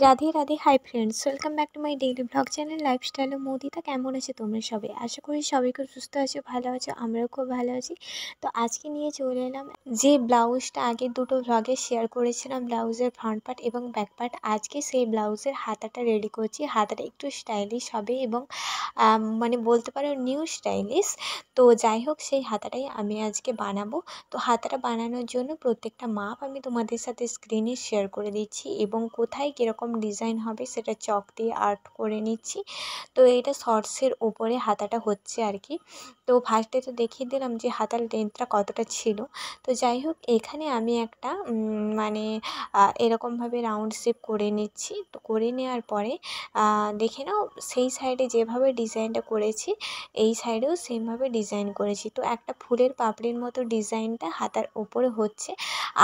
Radhe Radhe. Hi friends, welcome back to my daily blog channel lifestyle ও মৌদিতা। কেমন আছে তোমরা সবাই? আশা করি সবাই খুব সুস্থ আছো, ভালো আছো। আমরাও খুব ভালো আছি। তো আজকে নিয়ে চলে এলাম যে ব্লাউজটা আগের দুটো ব্লগে শেয়ার করেছিলাম, ব্লাউজের ফ্রন্ট পার্ট এবং ব্যাক পার্ট। আজকে সেই ব্লাউজের হাতাটা রেডি করছি। হাতাটা একটু স্টাইলিশ হবে এবং মানে বলতে পারো নিউ স্টাইলিশ। তো যাই হোক, সেই হাতাটাই আমি আজকে বানাবো। তো হাতাটা বানানোর জন্য প্রত্যেকটা মাপ আমি তোমাদের সাথে স্ক্রিনে শেয়ার করে দিচ্ছি এবং কোথায় কীরকম ডিজাইন হবে সেটা চক দিয়ে আর্ট করে নিচ্ছি। তো এটা শর্টসের ওপরে হাতাটা হচ্ছে আর কি। তো ফার্স্টে তো দেখিয়ে দিলাম যে হাতার লেন্থটা কতটা ছিল। তো যাই হোক, এখানে আমি একটা মানে এরকমভাবে রাউন্ড শেপ করে নিচ্ছি। তো করে নেওয়ার পরে দেখে নাও, সেই সাইডে যেভাবে ডিজাইনটা করেছি এই সাইডেও সেমভাবে ডিজাইন করেছি। তো একটা ফুলের পাপড়ির মতো ডিজাইনটা হাতার ওপরে হচ্ছে।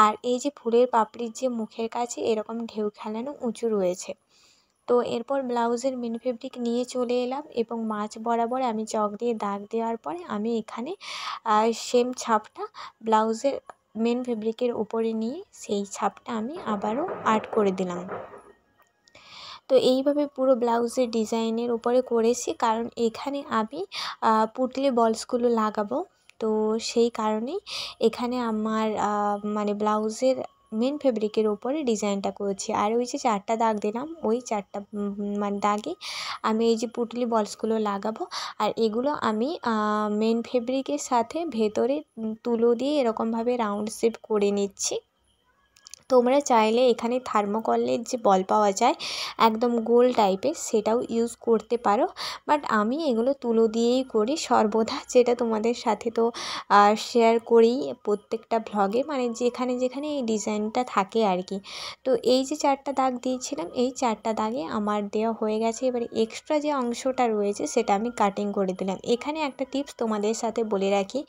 আর এই যে ফুলের পাপড়ির যে মুখের কাছে এরকম ঢেউ খেলানো উঁচু রয়েছে। তো এরপর ব্লাউজের মেন ফেব্রিক নিয়ে চলে এলাম এবং মাঝ বরাবর আমি চক দিয়ে দাগ দেওয়ার পরে আমি এখানে সেম ছাপটা ব্লাউজের মেন ফেব্রিকের উপরে নিয়ে সেই ছাপটা আমি আবারও আর্ট করে দিলাম। তো এইভাবে পুরো ব্লাউজের ডিজাইনের উপরে করেছি, কারণ এখানে আমি পুটলি বলসগুলো লাগাবো। তো সেই কারণেই এখানে আমার মানে ব্লাউজের মেন ফেব্রিকের উপরে ডিজাইনটা করেছি। আর ওই যে 4টা দাগ দিলাম, ওই 4টা মানে দাগে আমি এই যে পুটলি বলসগুলো লাগাবো। আর এগুলো আমি মেন ফেব্রিকের সাথে ভেতরে তুলো দিয়ে এরকমভাবে রাউন্ড শেপ করে নিচ্ছি। তোমরা চাইলে এখানে থার্মোকলের যে বল পাওয়া যায় একদম গোল টাইপের, সেটাও ইউজ করতে পারো। বাট আমি এগুলো তুলো দিয়েই করি সর্বদা, যেটা তোমাদের সাথে তো শেয়ার করি প্রত্যেকটা ভ্লগে, মানে যেখানে যেখানে এই ডিজাইনটা থাকে আর কি। তো এই যে 4টা দাগ দিয়েছিলাম, এই 4টা দাগে আমার দেওয়া হয়ে গেছে। এবারে এক্সট্রা যে অংশটা রয়েছে সেটা আমি কাটিং করে দিলাম। এখানে একটা টিপস তোমাদের সাথে বলে রাখি,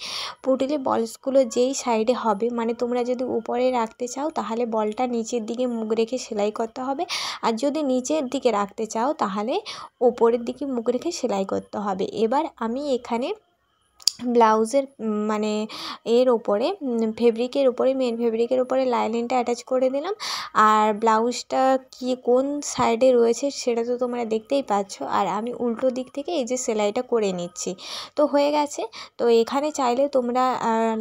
পুটলি বলসগুলো যেই সাইডে হবে, মানে তোমরা যদি উপরে রাখতে চাও তাহলে বলটা নিচের দিকে মুখ রেখে সেলাই করতে হবে। আর যদি নিচের দিকে রাখতে চাও তাহলে ওপরের দিকে মুখ রেখে সেলাই করতে হবে। এবার আমি এখানে ব্লাউজের মানে এর ওপরে ফেব্রিকের ওপরে মেন ফেব্রিকের ওপরে লাইনিংটা অ্যাটাচ করে দিলাম। আর ব্লাউজটা কি কোন সাইডে রয়েছে সেটা তো তোমরা দেখতেই পাচ্ছ। আর আমি উল্টো দিক থেকে এই যে সেলাইটা করে নিচ্ছি। তো হয়ে গেছে। তো এখানে চাইলে তোমরা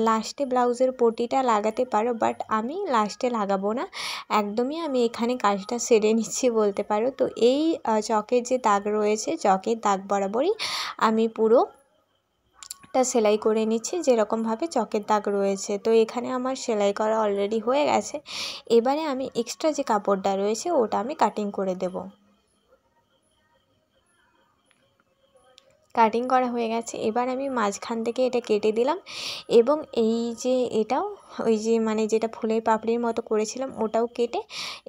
লাস্টে ব্লাউজের পটিটা লাগাতে পারো, বাট আমি লাস্টে লাগাবো না, একদমই আমি এখানে কাজটা সেরে নিচ্ছি বলতে পারো। তো এই চকের যে দাগ রয়েছে, চকের দাগ বরাবরই আমি পুরো সেলাই করে নিচ্ছি যেরকমভাবে চকের দাগ রয়েছে। তো এখানে আমার সেলাই করা অলরেডি হয়ে গেছে। এবারে আমি এক্সট্রা যে কাপড়টা রয়েছে ওটা আমি কাটিং করে দেব। কাটিং করা হয়ে গেছে। এবার আমি মাঝখান থেকে এটা কেটে দিলাম এবং এই যে এটাও ওই যে মানে যেটা ফুলের পাপড়ির মতো করেছিলাম ওটাও কেটে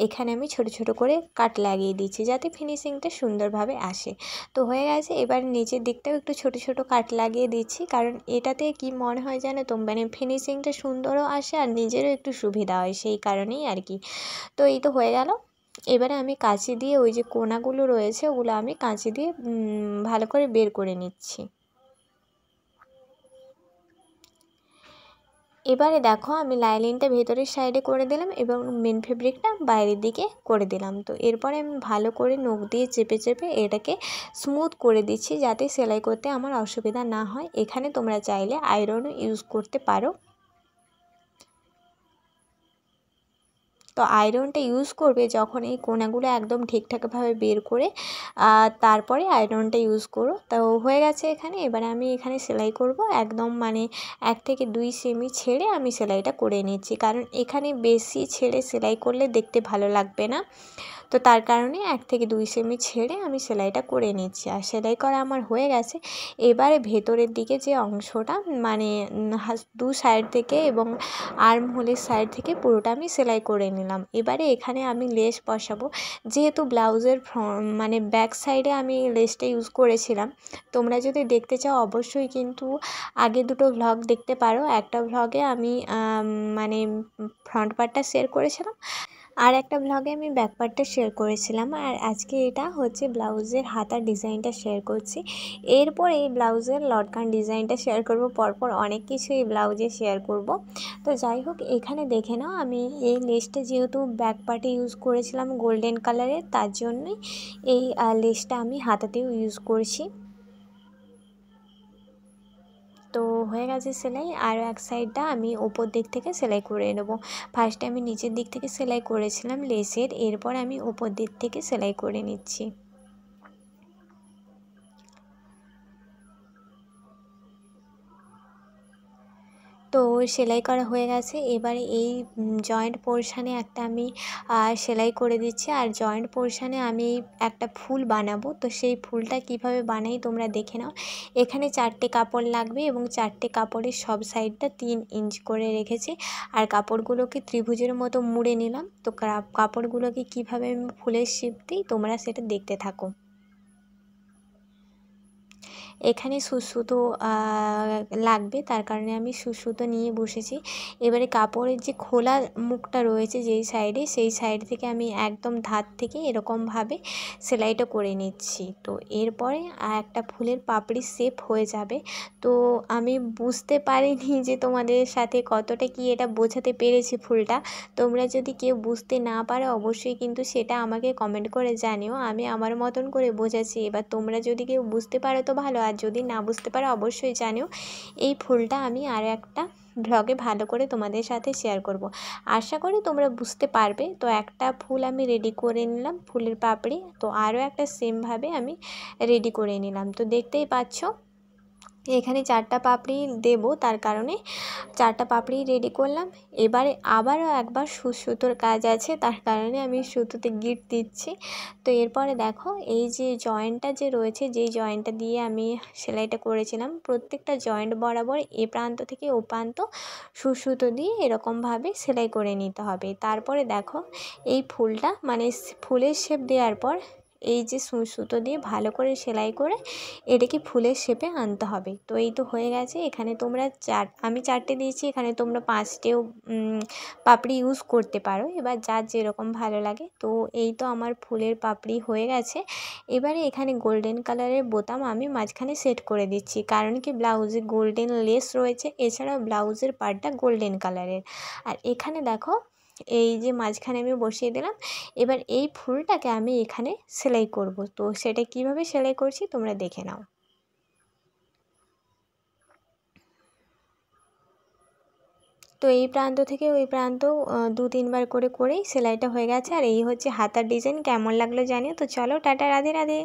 এখানে আমি ছোট ছোট করে কাট লাগিয়ে দিচ্ছি যাতে ফিনিশিংটা সুন্দরভাবে আসে। তো হয়ে গেছে। এবার নিচের দিকটাও একটু ছোট ছোট কাট লাগিয়ে দিচ্ছি, কারণ এটাতে কি মনে হয় জানো তো, মানে ফিনিশিংটা সুন্দরও আসে আর নিজেরও একটু সুবিধা হয়, সেই কারণেই আর কি। তো এই তো হয়ে গেল। এবারে আমি কাঁচি দিয়ে ওই যে কোনাগুলো রয়েছে ওগুলো আমি কাঁচি দিয়ে ভালো করে বের করে নিচ্ছি। এবারে দেখো, আমি লাইনিংটা ভেতরের সাইডে করে দিলাম এবং মেন ফেব্রিকটা বাইরের দিকে করে দিলাম। তো এরপরে আমি ভালো করে নখ দিয়ে চেপে চেপে এটাকে স্মুথ করে দিচ্ছি যাতে সেলাই করতে আমার অসুবিধা না হয়। এখানে তোমরা চাইলে আয়রনও ইউজ করতে পারো। তো আয়রনটা ইউজ করবে যখন এই কোনাগুলো একদম ঠিকঠাকভাবে বের করে তারপরে আয়রনটা ইউজ করো। তো হয়ে গেছে এখানে। এবারে আমি এখানে সেলাই করব একদম মানে 1 থেকে 2 সেমি ছেড়ে আমি সেলাইটা করে নিচ্ছি, কারণ এখানে বেশি ছেড়ে সেলাই করলে দেখতে ভালো লাগবে না। তো তার কারণে 1 থেকে 2 সেমি ছেড়ে আমি সেলাইটা করে নিচ্ছি। আর সেলাই করা আমার হয়ে গেছে। এবারে ভেতরের দিকে যে অংশটা মানে দু সাইড থেকে এবং আর্ম হোলের সাইড থেকে পুরোটা আমি সেলাই করে নিলাম। এবারে এখানে আমি লেস বসাবো। যেহেতু ব্লাউজের মানে ব্যাক সাইডে আমি লেসটা ইউজ করেছিলাম, তোমরা যদি দেখতে চাও অবশ্যই কিন্তু আগে দুটো ভ্লগ দেখতে পারো। একটা ভ্লগে আমি মানে ফ্রন্ট পার্টটা শেয়ার করেছিলাম, আর একটা ব্লগে আমি ব্যাক পার্টটা শেয়ার করেছিলাম, আর আজকে এটা হচ্ছে ব্লাউজের হাতার ডিজাইনটা শেয়ার করছি। এরপরে এই ব্লাউজের লটকান ডিজাইনটা শেয়ার করব, পরপর অনেক কিছু এই ব্লাউজে শেয়ার করব। তো যাই হোক, এখানে দেখে নাও আমি এই লেসটা যেহেতু ব্যাক পার্টে ইউজ করেছিলাম গোল্ডেন কালারের, তার জন্যই এই লেসটা আমি হাতাতেও ইউজ করছি। তো হয়ে গেছে সেলাই, আর এক সাইডটা আমি ওপর দিক থেকে সেলাই করে নেব। ফার্স্টে আমি নিচের দিক থেকে সেলাই করেছিলাম লেসের, এরপর আমি ওপর দিক থেকে সেলাই করে নিচ্ছি। তো সেলাই করা হয়ে গেছে। এবারে এই জয়েন্ট পোরশানে একটা আমি সেলাই করে দিচ্ছি, আর জয়েন্ট পোরশানে আমি একটা ফুল বানাবো। তো সেই ফুলটা কিভাবে বানাই তোমরা দেখে নাও। এখানে 4টে কাপড় লাগবে এবং 4টে কাপড়ের সব সাইডটা 3 ইঞ্চ করে রেখেছি, আর কাপড়গুলোকে ত্রিভুজের মতো মুড়ে নিলাম। তো কাপড়গুলোকে কিভাবে আমি ফুলের শেপ দিই তোমরা সেটা দেখতে থাকো। এখানে সুতো লাগবে, তার কারণে আমি সুতো নিয়ে বসেছি। এবারে কাপড়ের যে খোলা মুখটা রয়েছে যেই সাইডে, সেই সাইড থেকে আমি একদম ধার থেকে এরকমভাবে সেলাইটা করে নিচ্ছি। তো এরপরে একটা ফুলের পাপড়ির শেপ হয়ে যাবে। তো আমি বুঝতে পারিনি যে তোমাদের সাথে কতটা কি এটা বোঝাতে পেরেছি ফুলটা। তোমরা যদি কেউ বুঝতে না পারো অবশ্যই কিন্তু সেটা আমাকে কমেন্ট করে জানিও। আমি আমার মতন করে বোঝাচ্ছি, এবার তোমরা যদি কেউ বুঝতে পারো তো ভালো, আর যদি না বুঝতে পারো অবশ্যই জানিও। এই ফুলটা আমি আরও একটা ভ্লগে ভালো করে তোমাদের সাথে শেয়ার করব। আশা করি তোমরা বুঝতে পারবে। তো একটা ফুল আমি রেডি করে নিলাম, ফুলের পাপড়ি। তো আরও একটা সেমভাবে আমি রেডি করে নিলাম। তো দেখতেই পাচ্ছ এখানে 4টা পাপড়ি দেব, তার কারণে 4টা পাপড়ি রেডি করলাম। এবারে আবারও একবার সুতোর কাজ আছে, তার কারণে আমি সুতোতে গিট দিচ্ছি। তো এরপরে দেখো এই যে জয়েন্টটা যে রয়েছে, যেই জয়েন্টটা দিয়ে আমি সেলাইটা করেছিলাম, প্রত্যেকটা জয়েন্ট বরাবর এ প্রান্ত থেকে ও প্রান্ত সুতো দিয়ে এরকমভাবে সেলাই করে নিতে হবে। তারপরে দেখো এই ফুলটা মানে ফুলের শেপ দেওয়ার পর এই যে সুতো দিয়ে ভালো করে সেলাই করে এটাকে ফুলের শেপে আনতে হবে। তো এই তো হয়ে গেছে। এখানে তোমরা আমি 4টে দিয়েছি, এখানে তোমরা 5টেও পাপড়ি ইউজ করতে পারো, এবার যার যেরকম ভালো লাগে। তো এই তো আমার ফুলের পাপড়ি হয়ে গেছে। এবারে এখানে গোল্ডেন কালারের বোতাম আমি মাঝখানে সেট করে দিচ্ছি, কারণ কি ব্লাউজে গোল্ডেন লেস রয়েছে, এছাড়াও ব্লাউজের পার্টটা গোল্ডেন কালারের। আর এখানে দেখো এই যে মাঝখানে আমি বসিয়ে দিলাম। এবার এই ফুলটাকে আমি এখানে সেলাই করব। তো সেটা কিভাবে সেলাই করছি তোমরা দেখে নাও। তো এই প্রান্ত থেকে ওই প্রান্ত 2-3 বার করেই সেলাইটা হয়ে গেছে। আর এই হচ্ছে হাতার ডিজাইন। কেমন লাগলো জানিও। তো চলো টাটা, রাধে রাধে।